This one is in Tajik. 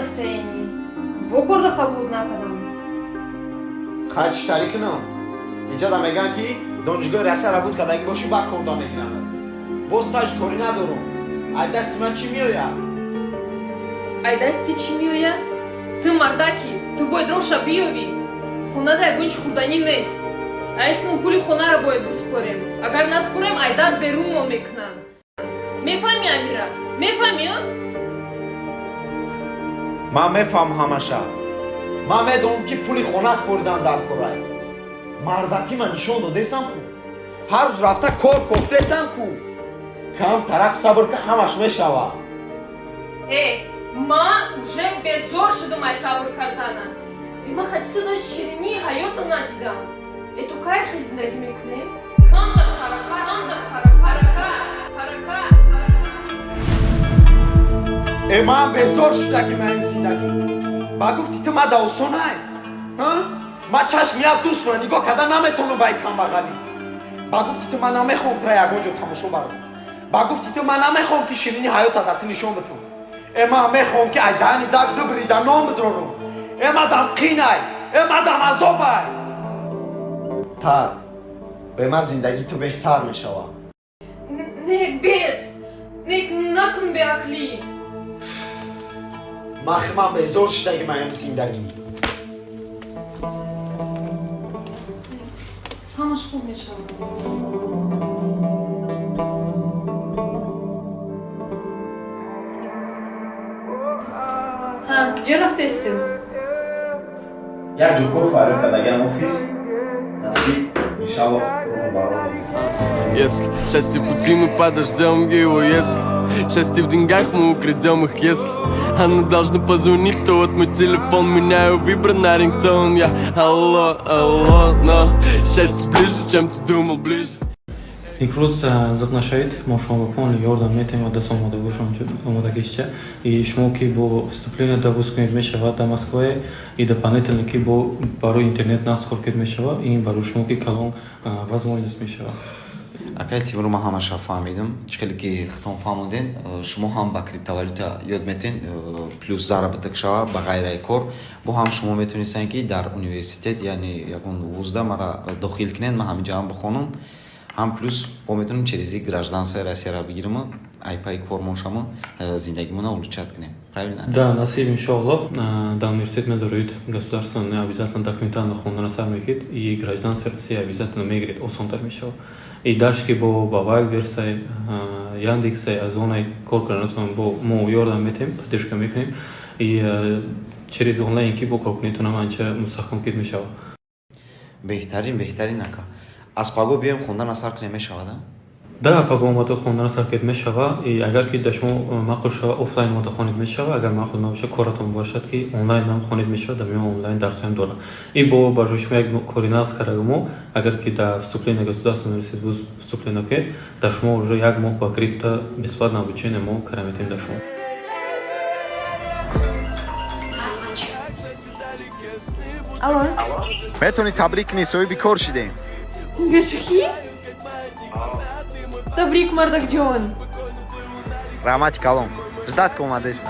настроении. Бокорда кабул накадам. Kaç tarikino? İnca megan ki donjgor yasa rabut kadagi boşu bak korda megiranı. Bostaj korina dorum. Ayda siman çimiyor ya. Айдас ты чимиоя? Ты мардаки, ты бой дроша биови. Хунадай гунч хурдани нест. Айсну пули хонара боед буспорем. Агар наспорем айдар берун мол мекнан. Мефами амира? Мефами он? Ma mefam hamaşa. Ma medom ki puli xonas boridan dar koray. Mardaki man nişondo desam ku. Har roz rafta kor kof desam ku. Kam tarak sabr ka hamash meshava. Ма уже безор шидум ай сабр кардана. Бима хатито да ширини ҳаёта надидам. Эту кай хизиндаги мекунем? Камда ҳаракат. Ema bezor shudagi man zindagi. Ba gufti tu ma da osonay. Ha? Ma chash miad dus man nigo kada nametonu bay kam bagali. Ba gufti tu ma namekhom traya gonjo tamosho bar. Ba gufti tu ma namekhom ki shirini hayota da nishon betum. Ema mekhom ki aydani dar dubri da nom bedrorum. Ema dam qinay. Ema dam azobay. Tar. Bema zindagi tu behtar meshava. Nek bez. Nek nakun be akli. Mahman bezor shudagi man zindagi. Ҳамаш хуб мешавад. Ҳа, куҷо рафтестем? Як ҷо кор фарқ кардагам офис. Насиб иншаллоh баро. Если счастье в пути, мы подождем его, если счастье в деньгах, мы украдем их, если она должна позвонить, то вот мой телефон, меняю вибро на рингтон. Я алло, но счастье ближе, чем ты думал, ближе. Никрус запнашаид, мо шумо ба плани ёрдам метем дас омодагишча и шумо ки бо вступление да вуз кунед мешавад да Москвае и дополнительно ки бо барои интернет насхор кунед мешава ин барои шумо ки калон возможност мешава. Акай тимру ма ҳамаша фаҳмидам чикали ки хитон фаҳмудин шумо ҳам ба криптовалюта ёд метин плюс заработок шава ба ғайраи кор бо ҳам шумо метонистан ки дар университет яъне ягон вузда мара дохил кунед ма ҳаминҷаам бихонам ҳам плюс бо метонем через гражданствои россияро бигирим айпаи кормошамо зиндагимона улучшат кунем. Правильно? Да, насиб иншаллоҳ да университет медороид государство не обязательно документально хондана сар мекунед и гражданство Россия обязательно мегиред осонтар мешава. И дальше ки бо Бавайл версай, Яндексай аз онлайн кор карданатон бо мо ёрдам метем, поддержка мекунем и через онлайн ки бо кор кунетонам анча мустаҳкам кид мешава. Беҳтарин ака. Аз паго бием хондан асар кунем мешава, да? Да, паго омада хондан асар кунед мешава и агар ки да шумо мақул шава офлайн омада хонед мешава, агар мақул набошад коратон бошад ки онлайн ам хонед мешава, да меом онлайн дарсоям дора. И бо бажои шумо як кори нағз кардагамо, агар ки да вступление государственный университет вуз вступление кунед, да шумо уже як моҳ ба крипто бесплатно обучение мо кара метем да шумо. Алло? Метони табрик нисоиби кор шидем. Гашухи? Табрик мардакҷон. Раҳмати калом. Ждат омадес.